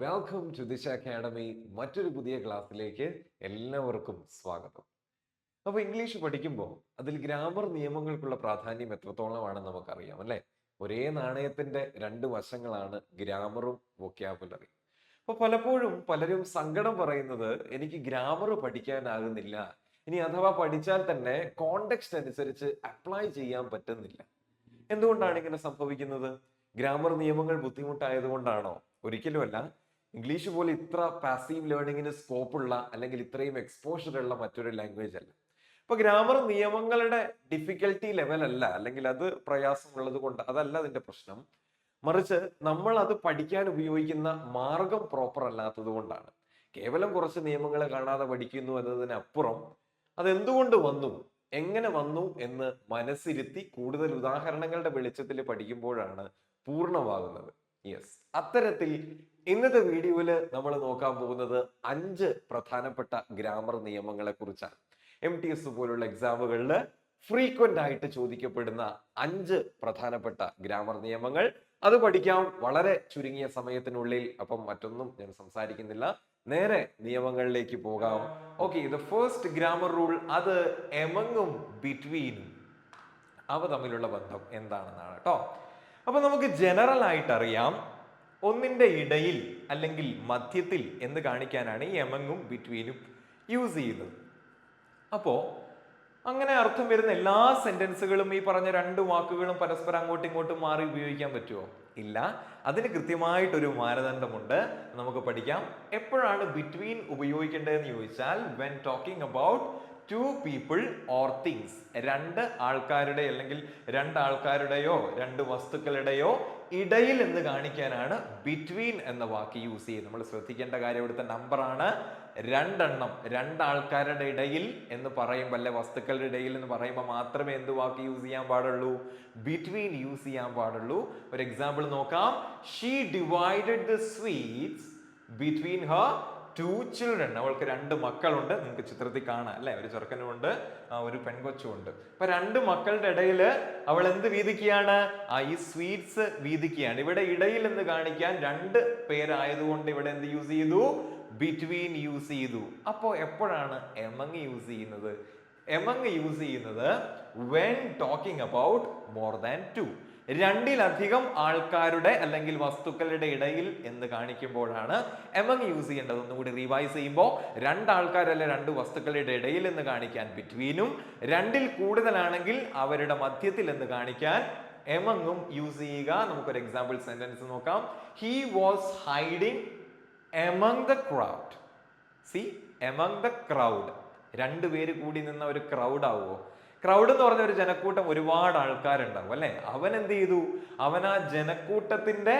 Welcome to ദിശ academy. മറ്റൊരു പുതിയ ക്ലാസ്സിലേക്ക് എല്ലാവർക്കും സ്വാഗതം. അപ്പോൾ ഇംഗ്ലീഷ് പഠിക്കുമ്പോൾ അതിൽ ഗ്രാമർ നിയമങ്ങൾക്കുള്ള പ്രാധാന്യം എത്രത്തോളമാണെന്ന് നമുക്കറിയാം അല്ലേ? ഒരേ നാണയത്തിന്റെ രണ്ട് വശങ്ങളാണ് ഗ്രാമറും വൊക്കാബുലറി. അപ്പോൾ പലപ്പോഴും പലരും സങ്കടം പറയുന്നത് എനിക്ക് ഗ്രാമർ പഠിക്കാനാകുന്നില്ല, ഇനി അഥവാ പഠിച്ചാൽ തന്നെ കോണ്ടെക്സ്റ്റ് അനുസരിച്ച് അപ്ലൈ ചെയ്യാൻ പറ്റുന്നില്ല. എന്തുകൊണ്ടാണ് ഇങ്ങനെ സംഭവിക്കുന്നത്? ഗ്രാമർ നിയമങ്ങൾ ബുദ്ധിമുട്ടായതുകൊണ്ടാണോ? ഒരിക്കലുമല്ല. ഇംഗ്ലീഷ് പോലെ ഇത്ര പാസീവ് ലേണിങ്ങിന് സ്കോപ്പുള്ള അല്ലെങ്കിൽ ഇത്രയും എക്സ്പോഷർ ഉള്ള മറ്റൊരു ലാംഗ്വേജ് അല്ല. ഇപ്പൊ ഗ്രാമർ നിയമങ്ങളുടെ ഡിഫിക്കൽട്ടി ലെവൽ അല്ല, അല്ലെങ്കിൽ അത് പ്രയാസമുള്ളത് കൊണ്ട് അതല്ല അതിന്റെ പ്രശ്നം. മറിച്ച് നമ്മൾ അത് പഠിക്കാൻ ഉപയോഗിക്കുന്ന മാർഗം പ്രോപ്പർ അല്ലാത്തത് കൊണ്ടാണ്. കേവലം കുറച്ച് നിയമങ്ങൾ കാണാതെ പഠിക്കുന്നു എന്നതിനപ്പുറം അതെന്തുകൊണ്ട് വന്നു, എങ്ങനെ വന്നു എന്ന് മനസ്സിരുത്തി കൂടുതൽ ഉദാഹരണങ്ങളുടെ വെളിച്ചത്തിൽ പഠിക്കുമ്പോഴാണ് പൂർണ്ണമാകുന്നത്. യെസ്, അത്തരത്തിൽ ഇന്നത്തെ വീഡിയോയിൽ നമ്മൾ നോക്കാൻ പോകുന്നത് 5 പ്രധാനപ്പെട്ട ഗ്രാമർ നിയമങ്ങളെ കുറിച്ചാണ്. MTS പോലുള്ള എക്സാമുകളിൽ ഫ്രീക്വന്റ് ആയിട്ട് ചോദിക്കപ്പെടുന്ന 5 പ്രധാനപ്പെട്ട ഗ്രാമർ നിയമങ്ങൾ. അത് പഠിക്കാം വളരെ ചുരുങ്ങിയ സമയത്തിനുള്ളിൽ. അപ്പം മറ്റൊന്നും ഞാൻ സംസാരിക്കുന്നില്ല, നേരെ നിയമങ്ങളിലേക്ക് പോകാം. Okay, the first grammar rule, അത് എമങ്ങും ബിറ്റ്വീനും അവ തമ്മിലുള്ള ബന്ധം എന്താണെന്നാണ് കേട്ടോ. അപ്പൊ നമുക്ക് ജനറൽ ആയിട്ട് അറിയാം, ഒന്നിന്റെ ഇടയിൽ അല്ലെങ്കിൽ മധ്യത്തിൽ എന്ന് കാണിക്കാനാണ് ഈ എമങ്ങും ബിറ്റ്വീനും യൂസ് ചെയ്യുന്നത്. അപ്പോ അങ്ങനെ അർത്ഥം വരുന്ന എല്ലാ സെന്റൻസുകളും ഈ പറഞ്ഞ 2 വാക്കുകളും പരസ്പരം അങ്ങോട്ടും ഇങ്ങോട്ടും മാറി ഉപയോഗിക്കാൻ പറ്റുമോ? ഇല്ല. അതിന് കൃത്യമായിട്ടൊരു മാനദണ്ഡമുണ്ട്, നമുക്ക് പഠിക്കാം. എപ്പോഴാണ് ബിറ്റ്വീൻ ഉപയോഗിക്കേണ്ടതെന്ന് ചോദിച്ചാൽ, when talking about 2 people or things, 2 ആൾക്കാരുടെ അല്ലെങ്കിൽ 2 ആൾക്കാരുടെയോ 2 വസ്തുക്കളുടെയോ ഇടയിൽ എന്ന് കാണിക്കാനാണ് ബിറ്റ്വീൻ എന്ന വാക്ക് യൂസ് ചെയ്യുന്നത്. നമ്മൾ ശ്രദ്ധിക്കേണ്ട കാര്യം, ഇവിടുത്തെ നമ്പറാണ് 2 എണ്ണം. 2 ആൾക്കാരുടെ ഇടയിൽ എന്ന് പറയുമ്പോൾ, അല്ലെ വസ്തുക്കളുടെ ഇടയിൽ എന്ന് പറയുമ്പോൾ മാത്രമേ എന്ത് വാക്ക് യൂസ് ചെയ്യാൻ പാടുള്ളൂ? ബിറ്റ്വീൻ യൂസ് ചെയ്യാൻ പാടുള്ളൂ. ഒരു എക്സാമ്പിൾ നോക്കാം. She divided the sweets between Har 2 children. അവൾക്ക് 2 മക്കളുണ്ട്. നിങ്ങൾക്ക് ചിത്രത്തിൽ കാണാം അല്ലെ, ഒരു ചെറുക്കനുമുണ്ട്, ഒരു പെൺകൊച്ചുമുണ്ട്. അപ്പൊ 2 മക്കളുടെ ഇടയിൽ അവൾ എന്ത് വീതിക്കുകയാണ്? ഈ സ്വീറ്റ്സ് വീതിക്കുകയാണ്. ഇവിടെ ഇടയിൽ എന്ന് കാണിക്കാൻ 2 പേരായതുകൊണ്ട് ഇവിടെ എന്ത് യൂസ് ചെയ്തു? ബിറ്റ്വീൻ യൂസ് ചെയ്തു. അപ്പോ എപ്പോഴാണ് എമങ് യൂസ് ചെയ്യുന്നത്? എമങ് യൂസ് ചെയ്യുന്നത് when talking about more than 2, 2-ലധികം ആൾക്കാരുടെ അല്ലെങ്കിൽ വസ്തുക്കളുടെ ഇടയിൽ എന്ന് കാണിക്കുമ്പോഴാണ് എമങ് യൂസ് ചെയ്യേണ്ടത്. ഒന്നുകൂടി റിവൈസ് ചെയ്യുമ്പോൾ, 2 ആൾക്കാരല്ല 2 വസ്തുക്കളുടെ ഇടയിൽ എന്ന് കാണിക്കാൻ ബിറ്റ്വീനും, 2-ൽ കൂടുതലാണെങ്കിൽ അവരുടെ മധ്യത്തിൽ എന്ന് കാണിക്കാൻ എമങ്ങും യൂസ് ചെയ്യുക. നമുക്കൊരു എക്സാമ്പിൾ സെന്റൻസ് നോക്കാം. He was hiding among the crowd. See, among the crowd. 2 പേര് കൂടി നിന്ന ഒരു ക്രൗഡ് ആവുമോ? ക്രൗഡ് എന്ന് പറഞ്ഞ ഒരു ജനക്കൂട്ടം, ഒരുപാട് ആൾക്കാരുണ്ടാവും അല്ലെ. അവൻ എന്ത് ചെയ്തു? അവൻ ആ ജനക്കൂട്ടത്തിന്റെ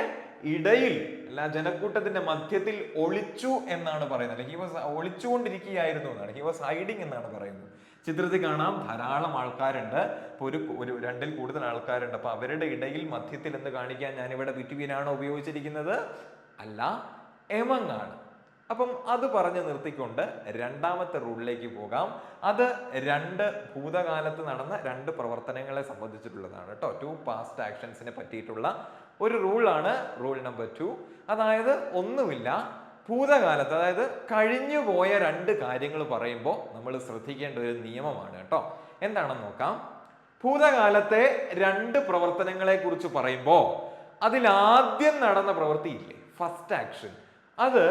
ഇടയിൽ അല്ല, ജനക്കൂട്ടത്തിന്റെ മധ്യത്തിൽ ഒളിച്ചു എന്നാണ് പറയുന്നത്. ഹി വാസ് ഒളിച്ചുകൊണ്ടിരിക്കുകയായിരുന്നു എന്നാണ്, ഹി വാസ് ഹൈഡിങ് എന്നാണ് പറയുന്നത്. ചിത്രത്തിൽ കാണാം, ധാരാളം ആൾക്കാരുണ്ട്. ഇപ്പൊ ഒരു 2-ൽ കൂടുതൽ ആൾക്കാരുണ്ട്. അപ്പൊ അവരുടെ ഇടയിൽ മധ്യത്തിൽ എന്ന് കാണിക്കാൻ ഞാനിവിടെ ബിറ്റ്വീൻ ആണോ ഉപയോഗിച്ചിരിക്കുന്നത്? അല്ല, എമങ് ആണ്. അപ്പം അത് പറഞ്ഞു നിർത്തിക്കൊണ്ട് രണ്ടാമത്തെ റൂളിലേക്ക് പോകാം. അത് 2 ഭൂതകാലത്ത് നടന്ന 2 പ്രവർത്തനങ്ങളെ സംബന്ധിച്ചിട്ടുള്ളതാണ് കേട്ടോ. 2 പാസ്റ്റ് ആക്ഷൻസിനെ പറ്റിയിട്ടുള്ള ഒരു റൂളാണ് റൂൾ നമ്പർ 2. അതായത് ഒന്നുമില്ല, ഭൂതകാലത്ത്, അതായത് കഴിഞ്ഞു പോയ 2 കാര്യങ്ങൾ പറയുമ്പോൾ നമ്മൾ ശ്രദ്ധിക്കേണ്ട ഒരു നിയമമാണ് കേട്ടോ. എന്താണെന്ന് നോക്കാം. ഭൂതകാലത്തെ 2 പ്രവർത്തനങ്ങളെ കുറിച്ച് പറയുമ്പോൾ അതിലാദ്യം നടന്ന പ്രവൃത്തി ഇല്ലേ, ഫസ്റ്റ് ആക്ഷൻ, അത്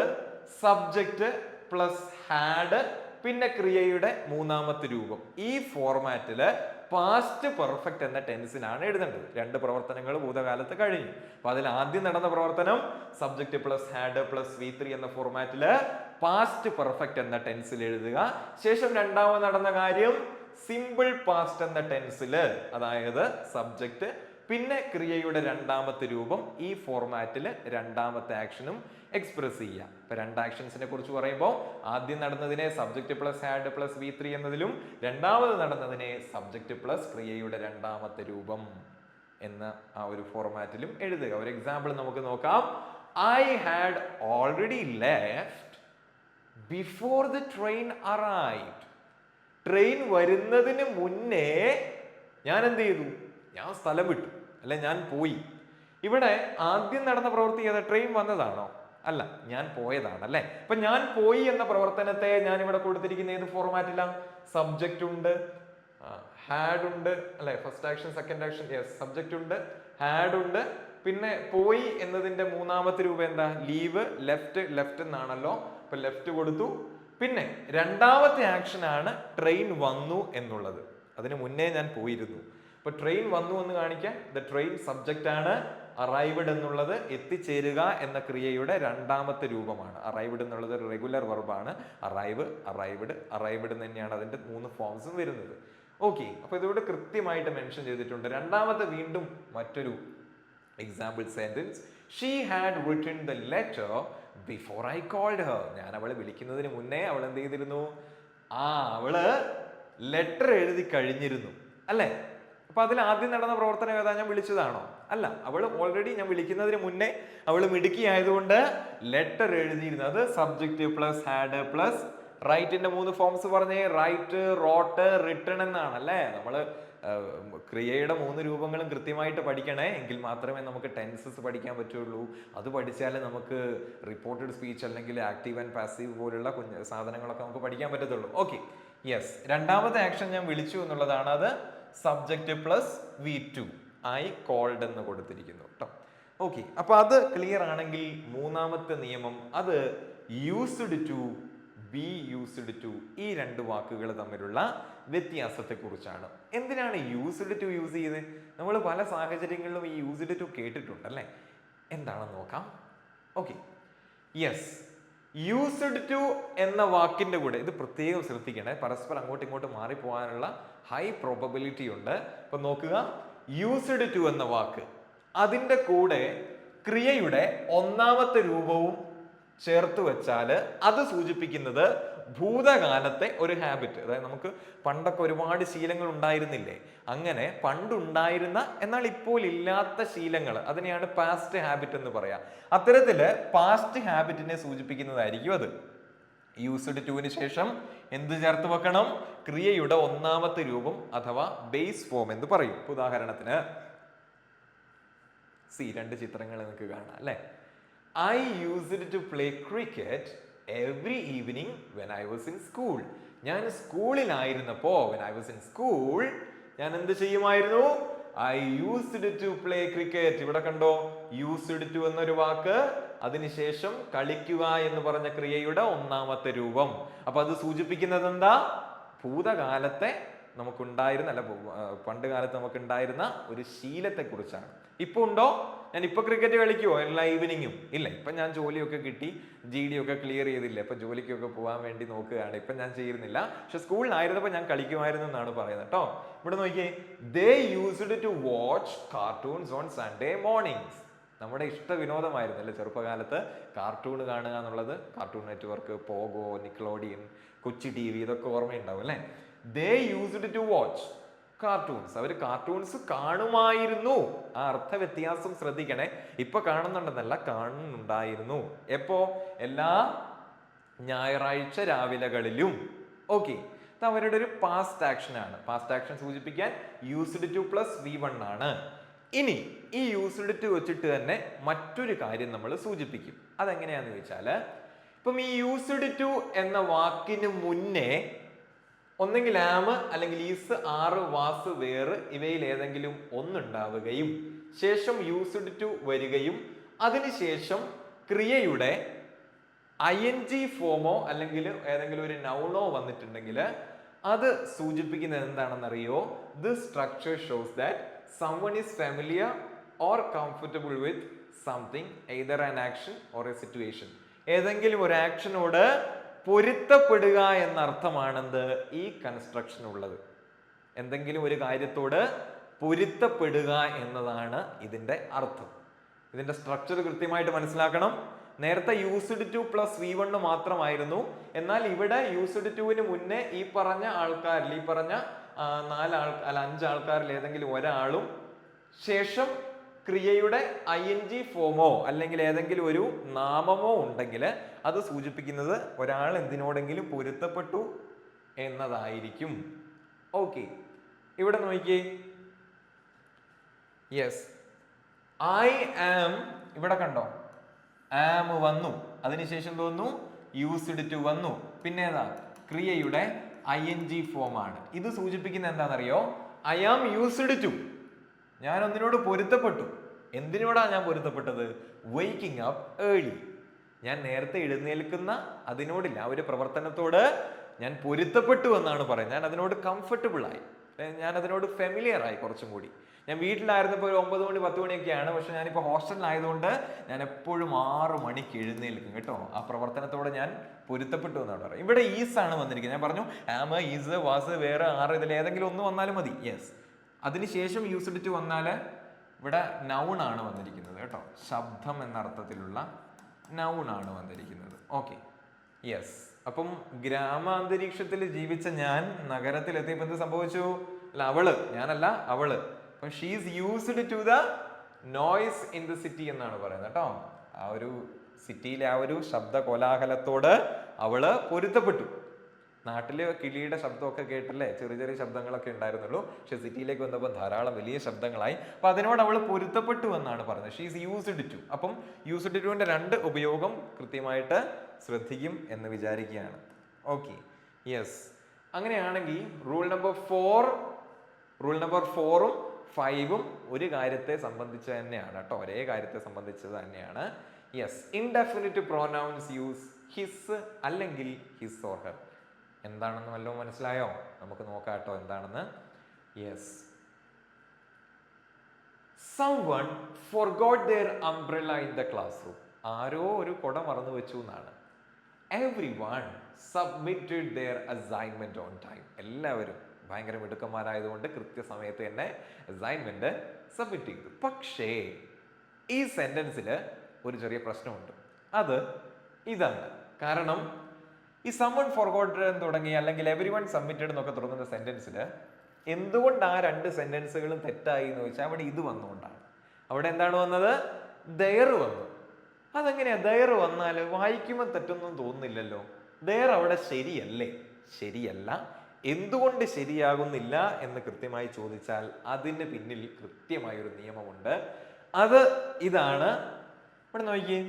സബ്ജക്റ്റ് പ്ലസ് ഹാഡ് പിന്നെ ക്രിയയുടെ 3ാമത്തെ രൂപം. ഈ ഫോർമാറ്റില് പാസ്റ്റ് പെർഫെക്റ്റ് എന്ന ടെൻസിനാണ് എഴുതേണ്ടത്. 2 പ്രവർത്തനങ്ങൾ ഭൂതകാലത്ത് കഴിഞ്ഞു. അപ്പൊ അതിൽ ആദ്യം നടന്ന പ്രവർത്തനം subject plus had plus V3 എന്ന ഫോർമാറ്റില് പാസ്റ്റ് പെർഫെക്റ്റ് എന്ന ടെൻസിൽ എഴുതുക. ശേഷം രണ്ടാമത് നടന്ന കാര്യം സിമ്പിൾ പാസ്റ്റ് എന്ന ടെൻസില്, അതായത് സബ്ജക്റ്റ് പിന്നെ ക്രിയയുടെ 2ാമത്തെ രൂപം, ഈ ഫോർമാറ്റിൽ 2ാമത്തെ ആക്ഷനും എക്സ്പ്രസ് ചെയ്യുക. ഇപ്പൊ 2 ആക്ഷൻസിനെ കുറിച്ച് പറയുമ്പോൾ ആദ്യം നടന്നതിനെ subject plus had plus V3 എന്നതിലും, രണ്ടാമത് നടന്നതിനെ സബ്ജക്റ്റ് പ്ലസ് ക്രിയയുടെ 2ാമത്തെ രൂപം എന്ന ആ ഒരു ഫോർമാറ്റിലും എഴുതുക. ഒരു എക്സാമ്പിൾ നമുക്ക് നോക്കാം. I had already left before the train arrived. Train വരുന്നതിന് മുന്നേ ഞാൻ എന്ത് ചെയ്തു? ഞാൻ സ്ഥലം വിട്ടു, അല്ലെ ഞാൻ പോയി. ഇവിടെ ആദ്യം നടന്ന പ്രവൃത്തി ഏതാ? ട്രെയിൻ വന്നതാണോ? അല്ല, ഞാൻ പോയതാണ് അല്ലെ. അപ്പൊ ഞാൻ പോയി എന്ന പ്രവർത്തനത്തെ ഞാൻ ഇവിടെ കൊടുത്തിരിക്കുന്ന ഏത് ഫോർമാറ്റിലാണ്? സബ്ജക്റ്റ് ഉണ്ട്, ഹാഡ് ഉണ്ട് അല്ലെ, first action second action, yes subject ഉണ്ട്, ഹാഡ് ഉണ്ട്, പിന്നെ പോയി എന്നതിന്റെ മൂന്നാമത്തെ രൂപം എന്താ? ലീവ്, ലെഫ്റ്റ്, ലെഫ്റ്റ് എന്നാണല്ലോ, അപ്പൊ ലെഫ്റ്റ് കൊടുത്തു. പിന്നെ രണ്ടാമത്തെ ആക്ഷൻ ആണ് ട്രെയിൻ വന്നു എന്നുള്ളത്. അതിന് മുന്നേ ഞാൻ പോയിരുന്നു. അപ്പൊ ട്രെയിൻ വന്നു എന്ന് കാണിക്കാൻ ദ ട്രെയിൻ സബ്ജക്റ്റ് ആണ്. അറൈവ്ഡ് എന്നുള്ളത് എത്തിച്ചേരുക എന്ന ക്രിയയുടെ രണ്ടാമത്തെ രൂപമാണ്. അറൈവ്ഡ് എന്നുള്ളത് ഒരു റെഗുലർ വെർബാണ്. അറൈവ്, അറൈവ്ഡ്, അറൈവ്ഡ് തന്നെയാണ് അതിന്റെ 3 ഫോംസും വരുന്നത്. ഓക്കെ, അപ്പൊ ഇതിവിടെ കൃത്യമായിട്ട് മെൻഷൻ ചെയ്തിട്ടുണ്ട്. രണ്ടാമത്തെ വീണ്ടും മറ്റൊരു example sentence, she had written the letter before I called her. ഞാൻ അവളെ വിളിക്കുന്നതിന് മുന്നേ അവൾ എന്ത് ചെയ്തിരുന്നു? അവള് ലെറ്റർ എഴുതി കഴിഞ്ഞിരുന്നു അല്ലെ. അപ്പൊ അതിൽ ആദ്യം നടന്ന പ്രവർത്തനം ഏതാ? ഞാൻ വിളിച്ചതാണോ? അല്ല, അവള് ഓൾറെഡി ഞാൻ വിളിക്കുന്നതിന് മുന്നേ അവള് മിടുക്കി ആയതുകൊണ്ട് ലെറ്റർ എഴുതിയിരുന്നു. അത് സബ്ജക്റ്റ് പ്ലസ് ഹാഡ് പ്ലസ് റൈറ്റിന്റെ 3 ഫോംസ് പറഞ്ഞേ. റൈറ്റ്, റോട്ട്, റിട്ടൺ എന്നാണ് അല്ലേ. നമ്മള് ക്രിയയുടെ 3 രൂപങ്ങളും കൃത്യമായിട്ട് പഠിക്കണേ, എങ്കിൽ മാത്രമേ നമുക്ക് ടെൻസസ് പഠിക്കാൻ പറ്റുള്ളൂ. അത് പഠിച്ചാലേ നമുക്ക് റിപ്പോർട്ടഡ് സ്പീച്ച് അല്ലെങ്കിൽ ആക്റ്റീവ് ആൻഡ് പാസീവ് പോലുള്ള സാധനങ്ങളൊക്കെ നമുക്ക് പഠിക്കാൻ പറ്റത്തുള്ളൂ. Okay, yes. രണ്ടാമത്തെ ആക്ഷൻ ഞാൻ വിളിച്ചു എന്നുള്ളതാണ്. അത് subject plus V2, I called എന്ന് കൊടുത്തിരിക്കുന്നു കേട്ടോ. ഓക്കെ, അപ്പൊ അത് ക്ലിയർ ആണെങ്കിൽ മൂന്നാമത്തെ നിയമം അത് used to, be used to, ഈ 2 വാക്കുകൾ തമ്മിലുള്ള വ്യത്യാസത്തെ കുറിച്ചാണ്. എന്തിനാണ് യൂസ്ഡ് ടു യൂസ് ചെയ്ത്? നമ്മൾ പല സാഹചര്യങ്ങളിലും ഈ യൂസ്ഡ് ടു കേട്ടിട്ടുണ്ട് അല്ലെ. എന്താണെന്ന് നോക്കാം. ഓക്കെ, യെസ്, യൂസ്ഡ് ടു എന്ന വാക്കിന്റെ കൂടെ, ഇത് പ്രത്യേകം ശ്രദ്ധിക്കണേ, പരസ്പരം അങ്ങോട്ടും ഇങ്ങോട്ടും മാറിപ്പോകാനുള്ള ഹൈ പ്രോബബിലിറ്റി ഉണ്ട്. അപ്പൊ നോക്കുക, യൂസ്ഡ് ടു എന്ന വാക്ക് അതിന്റെ കൂടെ ക്രിയയുടെ ഒന്നാമത്തെ രൂപവും ചേർത്ത് വെച്ചാല് അത് സൂചിപ്പിക്കുന്നത് ഭൂതകാലത്തെ ഒരു ഹാബിറ്റ്. അതായത് നമുക്ക് പണ്ടൊക്കെ ഒരുപാട് ശീലങ്ങൾ ഉണ്ടായിരുന്നില്ലേ, അങ്ങനെ പണ്ടുണ്ടായിരുന്ന എന്നാൽ ഇപ്പോൾ ഇല്ലാത്ത ശീലങ്ങൾ, അതിനെയാണ് പാസ്റ്റ് ഹാബിറ്റ് എന്ന് പറയാം. അത്തരത്തില് പാസ്റ്റ് ഹാബിറ്റിനെ സൂചിപ്പിക്കുന്നതായിരിക്കും അത്. യൂസ്ഡ് ടുവിന് ശേഷം എന്ത് ചേർത്ത് വെക്കണം? ക്രിയയുടെ ഒന്നാമത്തെ രൂപം അഥവാ ബേസ് ഫോം എന്ന് പറയും. ഉദാഹരണത്തിന് രണ്ട് ചിത്രങ്ങൾ നിങ്ങൾക്ക് കാണാം അല്ലെ. I used to play cricket every evening when I was in school. ഞാൻ സ്കൂളിലായിരുന്നപ്പോ, when I was in school, ഞാൻ എന്ത് ചെയ്യുമായിരുന്നു? I used to play cricket. ഇവിടെ കണ്ടോ, used to എന്നൊരു വാക്ക്, അതിനുശേഷം കളിക്കുക എന്ന് പറഞ്ഞ ക്രിയയുടെ ഒന്നാമത്തെ രൂപം. അപ്പൊ അത് സൂചിപ്പിക്കുന്നത് എന്താ? ഭൂതകാലത്തെ നമുക്കുണ്ടായിരുന്ന, അല്ല പണ്ട് കാലത്ത് നമുക്കുണ്ടായിരുന്ന ഒരു ശീലത്തെ കുറിച്ചാണ്. ഇപ്പൊ ഉണ്ടോ? ഞാൻ ഇപ്പൊ ക്രിക്കറ്റ് കളിക്കുവോ എല്ലാ ഈവനിങ്ങും? ഇല്ല, ഇപ്പൊ ഞാൻ ജോലിയൊക്കെ കിട്ടി, GD ഒക്കെ ക്ലിയർ ചെയ്തില്ല, ഇപ്പൊ ജോലിക്കൊക്കെ പോകാൻ വേണ്ടി നോക്കുകയാണ്. ഇപ്പൊ ഞാൻ ചെയ്യുന്നില്ല. പക്ഷെ സ്കൂളിലായിരുന്നപ്പോ ഞാൻ കളിക്കുമായിരുന്നു എന്നാണ് പറയുന്നത് കേട്ടോ. ഇവിടെ നോക്കിയേ, they used to watch cartoons on Sunday mornings. നമ്മുടെ ഇഷ്ട വിനോദമായിരുന്നു അല്ലെ ചെറുപ്പകാലത്ത് കാർട്ടൂൺ കാണുക എന്നുള്ളത്. Cartoon network, Pogo, Nickelodeon, Kochi TV, ഇതൊക്കെ ഓർമ്മയുണ്ടാവും അല്ലെ. they used to watch cartoons. അവർ കാർട്ടൂൺസ് കാണുമായിരുന്നു. ആ അർത്ഥ വ്യത്യാസം ശ്രദ്ധിക്കണേ. ഇപ്പൊ കാണുന്നുണ്ടെന്നല്ല, കാണുന്നുണ്ടായിരുന്നു. എപ്പോ? എല്ലാ ഞായറാഴ്ച രാവിലകളിലും. ഓക്കെ, ഇത് അവരുടെ ഒരു പാസ്റ്റ് ആക്ഷൻ ആണ്. പാസ്റ്റ് ആക്ഷൻ സൂചിപ്പിക്കാൻ യൂസ്ഡ് ടു പ്ലസ് V1 ആണ്. ഇനി ഈ യൂസ്ഡ് ടു വെച്ചിട്ട് തന്നെ മറ്റൊരു കാര്യം നമ്മൾ സൂചിപ്പിക്കും. അതെങ്ങനെയാന്ന് ചോദിച്ചാല്, ഇപ്പം ഈ യൂസ്ഡ് ടു എന്ന വാക്കിന് മുന്നേ ഒന്നെങ്കിൽ ആം അല്ലെങ്കിൽ ഈസ്, ആറ്, വാസ്, വേറ് ഇവയിൽ ഏതെങ്കിലും ഒന്നുണ്ടാവുകയും ശേഷം യൂസ്ഡ് ടു വരികയും അതിനുശേഷം ക്രിയയുടെ ING ഫോമോ അല്ലെങ്കിൽ ഏതെങ്കിലും ഒരു നൗണോ വന്നിട്ടുണ്ടെങ്കിൽ അത് സൂചിപ്പിക്കുന്നത് എന്താണെന്നറിയോ? This structure shows that someone is familiar or comfortable with something, either an action or a situation. ഏതെങ്കിലും ഒരു ആക്ഷനോട് പൊരുത്തപ്പെടുക എന്ന അർത്ഥമാണെന്ത് ഈ കൺസ്ട്രക്ഷൻ ഉള്ളത്. എന്തെങ്കിലും ഒരു കാര്യത്തോട് പൊരുത്തപ്പെടുക എന്നതാണ് ഇതിന്റെ അർത്ഥം. ഇതിന്റെ സ്ട്രക്ചർ കൃത്യമായിട്ട് മനസ്സിലാക്കണം. നേരത്തെ യൂസ്ഡ് ടു പ്ലസ് V1 മാത്രമായിരുന്നു. എന്നാൽ ഇവിടെ യൂസ്ഡ് ടുവിന് മുന്നേ ഈ പറഞ്ഞ ആൾക്കാരിൽ, ഈ പറഞ്ഞ 5 ആൾക്കാരിൽ ഏതെങ്കിലും ഒരാളും ശേഷം ക്രിയയുടെ ING ഫോമോ അല്ലെങ്കിൽ ഏതെങ്കിലും ഒരു നാമമോ ഉണ്ടെങ്കിൽ അത് സൂചിപ്പിക്കുന്നത് ഒരാൾ എന്തിനോടെങ്കിലും പൊരുത്തപ്പെട്ടു എന്നതായിരിക്കും. ഓക്കെ, ഇവിടെ നോക്കിയേ, യെസ്, I am, ഇവിടെ കണ്ടോ, ആം വന്നു, അതിനുശേഷം തോന്നുന്നു യൂസ്ഡ് ടു വന്നു, പിന്നെ ഏതാ ക്രിയയുടെ ING ഫോം ആണ്. ഇത് സൂചിപ്പിക്കുന്ന എന്താണെന്നറിയോ? ഐ ആം യൂസ്ഡ് ടു, ഞാൻ ഒന്നിനോട് പൊരുത്തപ്പെട്ടു. എന്തിനോടാ ഞാൻ പൊരുത്തപ്പെട്ടത്? വേക്കിംഗ് അപ്പ് ഏർലി, ഞാൻ നേരത്തെ എഴുന്നേൽക്കുന്ന അതിനോടില്ല, ആ ഒരു പ്രവർത്തനത്തോട് ഞാൻ പൊരുത്തപ്പെട്ടു എന്നാണ് പറയുന്നത്. ഞാൻ അതിനോട് കംഫർട്ടബിൾ ആയി, ഞാൻ അതിനോട് ഫെമിലിയർ ആയി കുറച്ചും കൂടി. ഞാൻ വീട്ടിലായിരുന്നപ്പോൾ ഒരു 9 മണി 10 മണിയൊക്കെയാണ്, പക്ഷെ ഞാനിപ്പോൾ ഹോസ്റ്റലിലായതുകൊണ്ട് ഞാൻ എപ്പോഴും 6 മണിക്ക് എഴുന്നേൽക്കും കേട്ടോ. ആ പ്രവർത്തനത്തോടെ ഞാൻ പൊരുത്തപ്പെട്ടു എന്നാണ് പറയുന്നത്. ഇവിടെ ഈസ് ആണ് വന്നിരിക്കുന്നത്. ഞാൻ പറഞ്ഞു ആം, ഈസ്, വാസ്, വേറെ 6 ഇതിൽ ഏതെങ്കിലും ഒന്ന് വന്നാലും മതി. യെസ്, അതിനുശേഷം യൂസ്ഡ് ടു വന്നാൽ ഇവിടെ നൗൺ ആണ് വന്നിരിക്കുന്നത് കേട്ടോ. ശബ്ദം എന്ന അർത്ഥത്തിലുള്ള നൗൺ ആണ് വന്നിരിക്കുന്നത്. Okay, yes. അപ്പം ഗ്രാമാന്തരീക്ഷത്തിൽ ജീവിച്ച ഞാൻ നഗരത്തിലെത്തിയപ്പോൾ എന്ത് സംഭവിച്ചു? അല്ല, അവള്, ഞാനല്ല അവള്. അപ്പം she's used to the noise in the city എന്നാണ് പറയുന്നത് കേട്ടോ. ആ ഒരു സിറ്റിയിലെ ആ ഒരു ശബ്ദ കോലാഹലത്തോട് അവള് പൊരുത്തപ്പെട്ടു. നാട്ടില് കിളിയുടെ ശബ്ദമൊക്കെ കേട്ടല്ലേ ചെറിയ ചെറിയ ശബ്ദങ്ങളൊക്കെ ഉണ്ടായിരുന്നുള്ളൂ, പക്ഷെ സിറ്റിയിലേക്ക് വന്നപ്പോൾ ധാരാളം വലിയ ശബ്ദങ്ങളായി. അപ്പൊ അതിനോട് അവൾ പൊരുത്തപ്പെട്ടു എന്നാണ് പറഞ്ഞത്. She's used to. അപ്പം യൂസ്ഡ് ടുവിന്റെ 2 ഉപയോഗം കൃത്യമായിട്ട് ശ്രദ്ധിക്കും എന്ന് വിചാരിക്കുകയാണ്. Okay, yes. അങ്ങനെയാണെങ്കിൽ റൂൾ നമ്പർ 4ഉം 5ഉം ഒരു കാര്യത്തെ സംബന്ധിച്ച് തന്നെയാണ് കേട്ടോ, ഒരേ കാര്യത്തെ സംബന്ധിച്ചത് തന്നെയാണ്. Yes, indefinite pronouns use his അല്ലെങ്കിൽ ഹിസ് ഓർ ഹെർ. എന്താണെന്ന് വല്ലതും മനസ്സിലായോ? നമുക്ക് നോക്കാം കേട്ടോ എന്താണെന്ന്. Yes, someone forgot their umbrella in the classroom. ആരോ ഒരു കുട മറന്നു വെച്ചു എന്നാണ്. Everyone submitted their assignment on time. എല്ലാവരും ഭയങ്കര മിടുക്കന്മാരായതുകൊണ്ട് കൃത്യസമയത്ത് തന്നെ അസൈൻമെന്റ് സബ്മിറ്റ് ചെയ്തു. പക്ഷേ ഈ സെന്റൻസിൽ ഒരു ചെറിയ പ്രശ്നമുണ്ട്. അത് ഇതാണ്. കാരണം ഈ someone forgot തുടങ്ങി അല്ലെങ്കിൽ everyone submitted എന്നൊക്കെ തുടങ്ങുന്ന സെന്റൻസിൽ എന്തുകൊണ്ട് ആ 2 സെന്റൻസുകളും തെറ്റായി എന്ന് വെച്ചാൽ അവിടെ ഇത് വന്നുകൊണ്ടാണ്. അവിടെ എന്താണ് വന്നത്? there വന്നു. അതെങ്ങനെയാ there വന്നാൽ വായിക്കുമ്പോൾ തെറ്റൊന്നും തോന്നുന്നില്ലല്ലോ. there അവിടെ ശരിയല്ലേ? ശരിയല്ല. എന്തുകൊണ്ട് ശരിയാകുന്നില്ല എന്ന് കൃത്യമായി ചോദിച്ചാൽ അതിന് പിന്നിൽ കൃത്യമായൊരു നിയമമുണ്ട്. അത് ഇതാണ്. ഇവിടെ നോക്കിയേ,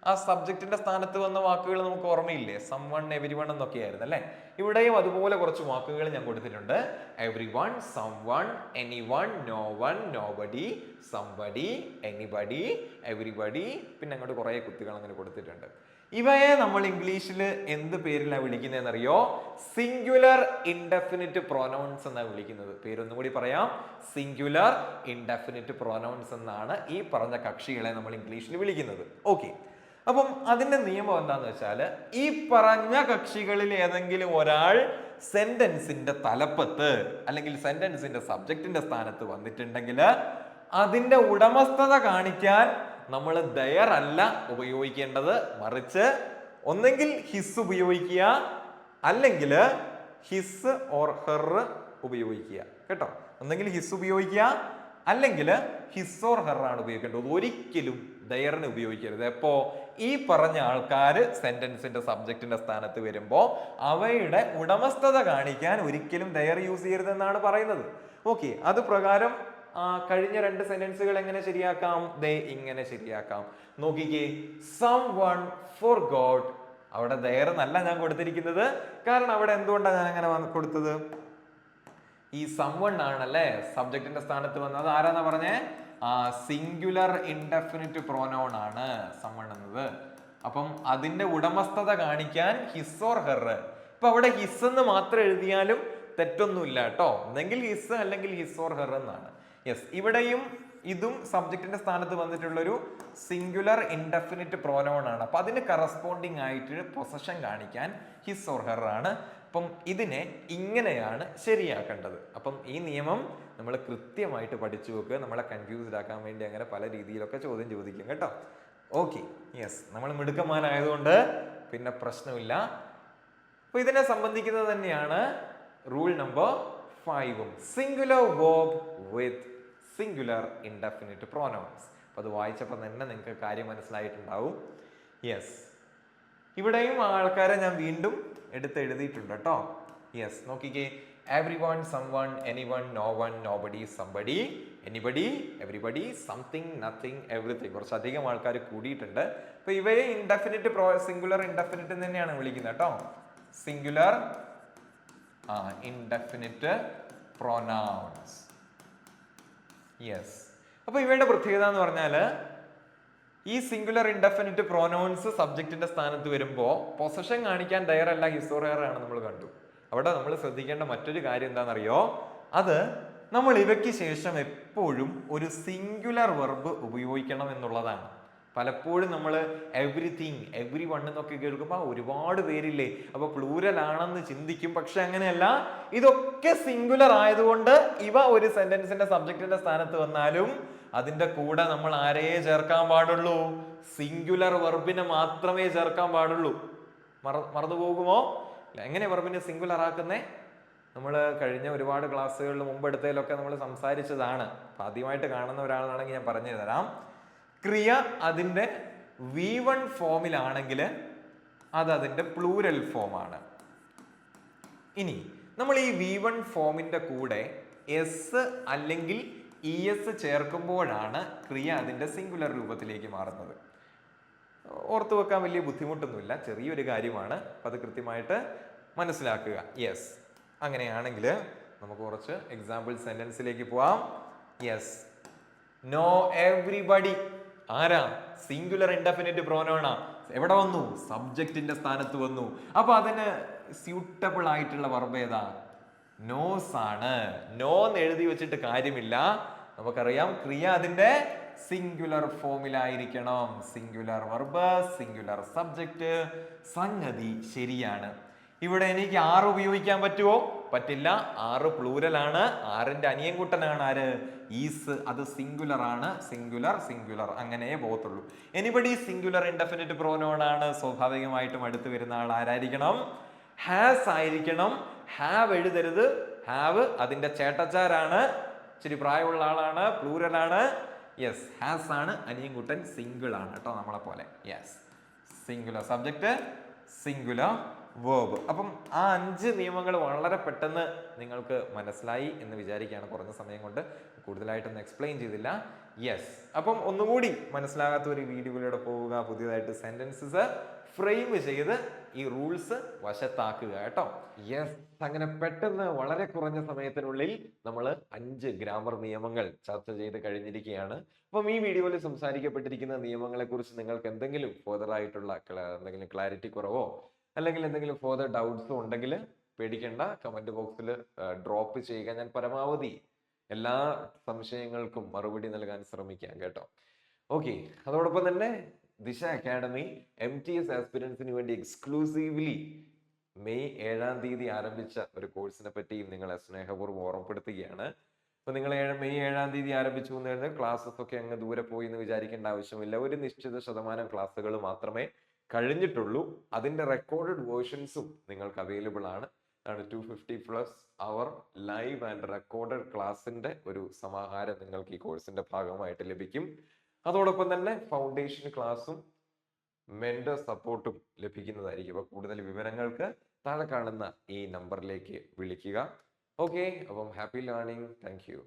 ആ സബ്ജക്റ്റിന്റെ സ്ഥാനത്ത് വന്ന വാക്കുകൾ നമുക്ക് ഓർമ്മയില്ലേ? someone, everyone എന്നൊക്കെ ആയിരുന്നു അല്ലെ. ഇവിടെയും അതുപോലെ കുറച്ച് വാക്കുകൾ ഞാൻ കൊടുത്തിട്ടുണ്ട്. everyone, someone, anyone, no one, nobody, somebody, anybody, everybody, പിന്നെ അങ്ങോട്ട് കുറെ കുത്തികൾ അങ്ങനെ കൊടുത്തിട്ടുണ്ട്. ഇവയെ നമ്മൾ ഇംഗ്ലീഷിൽ എന്ത് പേരിലാണ് വിളിക്കുന്നതെന്നറിയോ? സിംഗുലർ ഇൻഡെഫിനിറ്റ് പ്രൊനൗൺസ് എന്നാണ് വിളിക്കുന്നത്. പേരൊന്നും കൂടി പറയാം, സിംഗുലർ ഇൻഡെഫിനിറ്റ് പ്രൊനൗൺസ് എന്നാണ് ഈ പറഞ്ഞ കക്ഷികളെ നമ്മൾ ഇംഗ്ലീഷിൽ വിളിക്കുന്നത്. ഓക്കെ, അപ്പം അതിന്റെ നിയമം എന്താന്ന് വെച്ചാൽ ഈ പറഞ്ഞ കക്ഷികളിൽ ഏതെങ്കിലും ഒരാൾ സെന്റൻസിന്റെ തലപ്പത്ത് അല്ലെങ്കിൽ സെന്റൻസിന്റെ സബ്ജക്റ്റിന്റെ സ്ഥാനത്ത് വന്നിട്ടുണ്ടെങ്കിൽ അതിന്റെ ഉടമസ്ഥത കാണിക്കാൻ നമ്മൾ there അല്ല ഉപയോഗിക്കേണ്ടത്, മറിച്ച് ഒന്നെങ്കിൽ ഹിസ് ഉപയോഗിക്കുക അല്ലെങ്കിൽ ഹിസ് ഓർ ഹെർ ഉപയോഗിക്കുക കേട്ടോ. ഒന്നെങ്കിൽ ഹിസ് ഉപയോഗിക്കുക അല്ലെങ്കിൽ ഹിസ് ഓർ ഹെർ ആണ് ഉപയോഗിക്കേണ്ടത്. ഒരിക്കലും ദയറിനെ ഉപയോഗിക്കരുത്. എപ്പോ? ഈ പറഞ്ഞ ആൾക്കാർ സെന്റൻസിന്റെ സബ്ജക്റ്റിന്റെ സ്ഥാനത്ത് വരുമ്പോൾ അവയുടെ ഉടമസ്ഥത കാണിക്കാൻ ഒരിക്കലും ദയർ യൂസ് ചെയ്യരുതെന്നാണ് പറയുന്നത്. ഓക്കെ, അത് പ്രകാരം കഴിഞ്ഞ 2 സെന്റൻസുകൾ എങ്ങനെ ശരിയാക്കാം? ദേ ഇങ്ങനെ ശരിയാക്കാം. നോക്കിക്കേ, someone forgot. അവിടെ ദയർ എന്നല്ല ഞാൻ കൊടുത്തിരിക്കുന്നത്. കാരണം അവിടെ എന്തുകൊണ്ടാണ് ഞാൻ അങ്ങനെ കൊടുത്തത്? ഈ someone ആണല്ലേ സബ്ജക്റ്റിന്റെ സ്ഥാനത്ത് വന്നത്. ആരാന്നാ പറഞ്ഞേ? സിംഗുലർ ഇൻഡെഫിനിറ്റ് പ്രോനൗൺ ആണ് someone എന്നത്. അപ്പം അതിന്റെ ഉടമസ്ഥത കാണിക്കാൻ ഹിസ് ഓർ ഹെർ. ഇപ്പൊ അവിടെ ഹിസ് എന്ന് മാത്രം എഴുതിയാലും തെറ്റൊന്നുമില്ല കേട്ടോ. ഒന്നെങ്കിൽ ഹിസ് അല്ലെങ്കിൽ ഹിസ് ഓർ ഹെർ എന്നാണ്. യെസ്, ഇവിടെയും ഇതും സബ്ജക്റ്റിന്റെ സ്ഥാനത്ത് വന്നിട്ടുള്ളൊരു സിംഗുലർ ഇൻഡെഫിനിറ്റ് പ്രോനൗൺ ആണ്. അപ്പൊ അതിന് കറസ്പോണ്ടിങ് ആയിട്ട് പൊസഷൻ കാണിക്കാൻ ഹിസ് ഓർ ഹെർ ആണ്. അപ്പം ഇതിനെ ഇങ്ങനെയാണ് ശരിയാക്കേണ്ടത്. അപ്പം ഈ നിയമം നമ്മൾ കൃത്യമായിട്ട് പഠിച്ചു വെക്കുക. നമ്മളെ കൺഫ്യൂസ്ഡ് ആക്കാൻ വേണ്ടി അങ്ങനെ പല രീതിയിലൊക്കെ ചോദ്യം ചോദിക്കും കേട്ടോ. ഓക്കെ, യെസ്, നമ്മൾ മിടുക്കന്മാരായതുകൊണ്ട് പിന്നെ പ്രശ്നമില്ല. അപ്പൊ ഇതിനെ സംബന്ധിക്കുന്നത് തന്നെയാണ് റൂൾ നമ്പർ 5ഉം. Singular verb with singular indefinite pronouns. അപ്പൊ അത് വായിച്ചപ്പോൾ തന്നെ നിങ്ങൾക്ക് കാര്യം മനസ്സിലായിട്ടുണ്ടാവും. യെസ്, ഇവിടെയും ആൾക്കാരെ ഞാൻ വീണ്ടും എഴുതിയിട്ടുണ്ട് കേട്ടോ. യെസ്, നോക്കിക്കേ, everyone, someone, anyone, no one, nobody, somebody, anybody, everybody, something, nothing, everything. കുറച്ചധികം ആൾക്കാർ കൂടിയിട്ടുണ്ട്. അപ്പൊ ഇവയെ ഇൻഡെഫിനിറ്റ് സിംഗുലർ ഇൻഡെഫിനിറ്റ് തന്നെയാണ് വിളിക്കുന്നത് കേട്ടോ. Singular indefinite pronouns. യെസ്. അപ്പൊ ഇവയുടെ പ്രത്യേകത എന്ന് പറഞ്ഞാല് ഈ സിംഗുലർ ഇൻഡെഫിനിറ്റ് പ്രൊനൗൺസ് സബ്ജക്റ്റിന്റെ സ്ഥാനത്ത് വരുമ്പോ പൊസഷൻ കാണിക്കാൻ ഡയർ അല്ല ഹിസ് ഓർ ഹെർ ആണ് നമ്മൾ കണ്ടു. അവിടെ നമ്മൾ ശ്രദ്ധിക്കേണ്ട മറ്റൊരു കാര്യം എന്താണെന്നറിയോ? അത് നമ്മൾ ഇവയ്ക്ക് ശേഷം എപ്പോഴും ഒരു സിംഗുലർ വെർബ് ഉപയോഗിക്കണം എന്നുള്ളതാണ്. പലപ്പോഴും നമ്മൾ എവറിത്തിങ്, എവരി വൺ എന്നൊക്കെ കേൾക്കുമ്പോൾ ഒരുപാട് പേരില്ലേ, അപ്പൊ പ്ലൂരൽ ആണെന്ന് ചിന്തിക്കും. പക്ഷെ അങ്ങനെയല്ല, ഇതൊക്കെ സിംഗുലർ ആയതുകൊണ്ട് ഇവ ഒരു സെന്റൻസിന്റെ സബ്ജക്റ്റിന്റെ സ്ഥാനത്ത് വന്നാലും അതിന്റെ കൂടെ നമ്മൾ ആരെയേ ചേർക്കാൻ പാടുള്ളൂ? സിംഗുലർ വെർബിനെ മാത്രമേ ചേർക്കാൻ പാടുള്ളൂ. മറന്നു പോകുമോ? എങ്ങനെ വെർബിനെ സിംഗുലർ ആക്കുന്നേ? നമ്മൾ കഴിഞ്ഞ ഒരുപാട് ക്ലാസ്സുകളിൽ മുമ്പെടുത്തതിലൊക്കെ നമ്മൾ സംസാരിച്ചതാണ്. അപ്പൊ ആദ്യമായിട്ട് കാണുന്ന ഒരാളാണെങ്കിൽ ഞാൻ പറഞ്ഞു തരാം. ക്രിയ അതിന്റെ V1 ഫോമിലാണെങ്കിൽ അത് അതിന്റെ പ്ലൂരൽ ഫോമാണ്. ഇനി നമ്മൾ ഈ V1 ഫോമിന്റെ കൂടെ എസ് അല്ലെങ്കിൽ ES ചേർക്കുമ്പോഴാണ് ക്രിയ അതിന്റെ സിംഗുലർ രൂപത്തിലേക്ക് മാറുന്നത്. ഓർത്തു വെക്കാൻ വലിയ ബുദ്ധിമുട്ടൊന്നുമില്ല, ചെറിയൊരു കാര്യമാണ്. അപ്പൊ അത് കൃത്യമായിട്ട് മനസ്സിലാക്കുക. യെസ്. അങ്ങനെയാണെങ്കിൽ നമുക്ക് കുറച്ച് എക്സാമ്പിൾ സെന്റൻസിലേക്ക് പോവാം. യെസ്. നോ എവരിബഡി ആരാ? സിംഗുലർ ഇൻഡെഫിനിറ്റ് പ്രോനൗണാ. എവിടെ വന്നു? സബ്ജക്റ്റിന്റെ സ്ഥാനത്ത് വന്നു. അപ്പൊ അതിന് സ്യൂട്ടബിൾ ആയിട്ടുള്ള വെർബ് ഏതാ? നോസ് ആണ്. നോ എന്ന് എഴുതി വെച്ചിട്ട് കാര്യമില്ല. നമുക്കറിയാം ക്രിയ അതിന്റെ സിംഗുലർ ഫോമിലായിരിക്കണം. Singular verb, singular subject. സംഗതി ശരിയാണ്. ഇവിടെ എനിക്ക് ആറ് ഉപയോഗിക്കാൻ പറ്റുമോ? പറ്റില്ല. ആറ് പ്ലൂരൽ ആണ്. ആറിന്റെ അനിയൻകുട്ടനാണ് ആര്? ഈസ്. അത് സിംഗുലർ ആണ്. സിംഗുലർ, സിംഗുലർ അങ്ങനെ പോകത്തുള്ളൂ. എനിബഡി സിംഗുലർ ഇൻഡെഫിനിറ്റ് പ്രോനൗൺ ആണ്. സ്വാഭാവികമായിട്ടും അടുത്ത് വരുന്ന ആൾ ആരായിരിക്കണം? ഹാസ് ആയിരിക്കണം. ഹാവ് എഴുതരുത്. ഹാവ് അതിന്റെ ചേട്ടച്ചാരാണ്. ഇച്ചിരി പ്രായമുള്ള ആളാണ്. പ്ലൂരൽ ആണ്. യെസ്. ഹാസ് ആണ്. അനിയൻകുട്ടൻ സിംഗിൾ ആണ് കേട്ടോ, നമ്മളെ പോലെ. Yes. Singular subject, singular verb. അപ്പം ആ 5 നിയമങ്ങൾ വളരെ പെട്ടെന്ന് നിങ്ങൾക്ക് മനസ്സിലായി എന്ന് വിചാരിക്കുകയാണ്. കുറഞ്ഞ സമയം കൊണ്ട് കൂടുതലായിട്ടൊന്നും എക്സ്പ്ലെയിൻ ചെയ്തില്ല. യെസ്. അപ്പം ഒന്നുകൂടി മനസ്സിലാകാത്ത ഒരു വീഡിയോയിലൂടെ പോവുക. പുതിയതായിട്ട് സെന്റൻസസ് ഫ്രെയിം ചെയ്ത് ഈ റൂൾസ് വശത്താക്കുക കേട്ടോ. യെസ്. അങ്ങനെ പെട്ടെന്ന് വളരെ കുറഞ്ഞ സമയത്തിനുള്ളിൽ നമ്മൾ 5 ഗ്രാമർ നിയമങ്ങൾ ചർച്ച ചെയ്ത് കഴിഞ്ഞിരിക്കുകയാണ്. അപ്പം ഈ വീഡിയോയിൽ സംസാരിക്കപ്പെട്ടിരിക്കുന്ന നിയമങ്ങളെ കുറിച്ച് നിങ്ങൾക്ക് എന്തെങ്കിലും ഫർദർ ആയിട്ടുള്ള എന്തെങ്കിലും ക്ലാരിറ്റി കുറവോ അല്ലെങ്കിൽ എന്തെങ്കിലും ഫർദർ ഡൗട്ട്സോ ഉണ്ടെങ്കിൽ പേടിക്കേണ്ട, കമന്റ് ബോക്സിൽ ഡ്രോപ്പ് ചെയ്യുക. ഞാൻ പരമാവധി എല്ലാ സംശയങ്ങൾക്കും മറുപടി നൽകാൻ ശ്രമിക്കാം കേട്ടോ. ഓക്കെ. അതോടൊപ്പം തന്നെ ദിശ അക്കാഡമി MTS ആസ്പിരൻസിന് വേണ്ടി എക്സ്ക്ലൂസീവ്ലി മെയ് 7-ാം തീയതി ആരംഭിച്ച ഒരു കോഴ്സിനെ പറ്റിയും നിങ്ങളെ സ്നേഹപൂർവ്വം ഓർമ്മപ്പെടുത്തുകയാണ്. അപ്പൊ നിങ്ങൾ മെയ് 7-ാം തീയതി ആരംഭിച്ചു എന്ന് കഴിഞ്ഞാൽ ക്ലാസ്സസ് ഒക്കെ അങ്ങ് ദൂരെ പോയി എന്ന് വിചാരിക്കേണ്ട ആവശ്യമില്ല. ഒരു നിശ്ചിത ശതമാനം ക്ലാസ്സുകൾ മാത്രമേ കഴിഞ്ഞിട്ടുള്ളൂ. അതിന്റെ റെക്കോർഡഡ് വേർഷൻസും നിങ്ങൾക്ക് അവൈലബിൾ ആണ്. 250+ അവർ ലൈവ് ആൻഡ് റെക്കോർഡഡ് ക്ലാസിന്റെ ഒരു സമാഹാരം നിങ്ങൾക്ക് ഈ കോഴ്സിന്റെ ഭാഗമായിട്ട് ലഭിക്കും. അതോടൊപ്പം തന്നെ ഫൗണ്ടേഷൻ ക്ലാസ്സും മെന്റർ സപ്പോർട്ടും ലഭിക്കുന്നതായിരിക്കും. അപ്പൊ കൂടുതൽ വിവരങ്ങൾക്ക് താഴെ കാണുന്ന ഈ നമ്പറിലേക്ക് വിളിക്കുക. ഓക്കെ. അപ്പം ഹാപ്പി ലേണിംഗ്. Thank you.